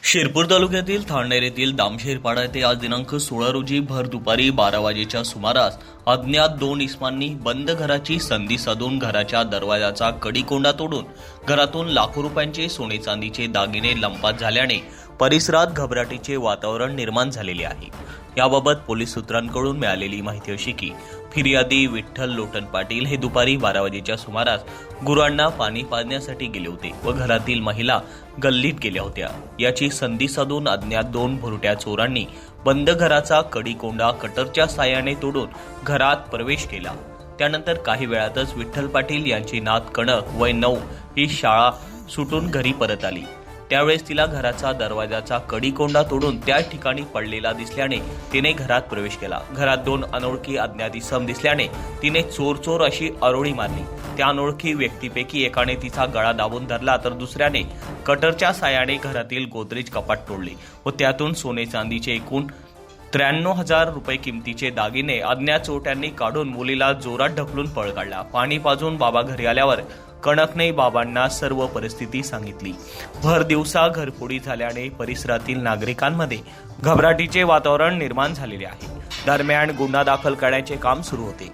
शिरपूर तालुक्यातील थाळनेर येथील दामशेरपाडा येथे आज दिनांक 16 रोजी भर दुपारी 12 वाजेच्या सुमारास अज्ञात दोन इसमांनी बंद घराची संधी साधून घराच्या दरवाजाचा कडिकोंडा तोडून घरातून लाखो रुपयांचे सोने चांदीचे दागिने लंपास झाल्याने परिसरात घबराटीचे वातावरण निर्माण झालेले आहे। याबाबत पोलीस सूत्रांकडून मिळालेली माहिती अशी की फिर्यादी विठ्ठल लोटन पाटील हे दुपारी 12 वाजेच्या सुमारास गुरांना पाणी पाजण्यासाठी गेले होते व घरातील महिला गल्लीत गेल्या होत्या। याची संधी साधून अज्ञात दोन भुरट्या चोरांनी बंद घराचा कडिकोंडा कटरच्या साहाय्याने तोडून घरात प्रवेश केला। त्यानंतर काही वेळातच विठ्ठल पाटील यांची नात कणक वय 9 ही शाळा सुटून घरी परत आली। त्यावेळेस तिला घराचा दरवाजाचा कडिकोंडा तोडून त्या ठिकाणी पडलेला दिसल्याने तिने घरात प्रवेश केला। घरात दोन अनोळखी अज्ञात इसम दिसल्याने तिने चोर चोर अशी आरोळी मारली। त्या अनोळखी व्यक्तीपैकी एकाने तिचा गळा दाबून धरला तर दुसऱ्याने कटरच्या साहाय्याने घरातील गोदरेज कपाट तोडले व त्यातून सोने चांदीचे एकूण 93,000 रुपये किमतीचे दागिने अज्ञात चोरट्यांनी काढून मुलीला जोरात ढकलून पळ काढला। पाणी पाजून बाबा घरी आल्यावर कणकने बाबांना सर्व परिस्थिती सांगितली। भर दिवसा घरफोडी झाल्याने परिसरातील नागरिकांमध्ये घबराटीचे वातावरण निर्माण झालेले आहे। दरम्यान गुन्हा दाखल करण्याचे काम सुरू होते।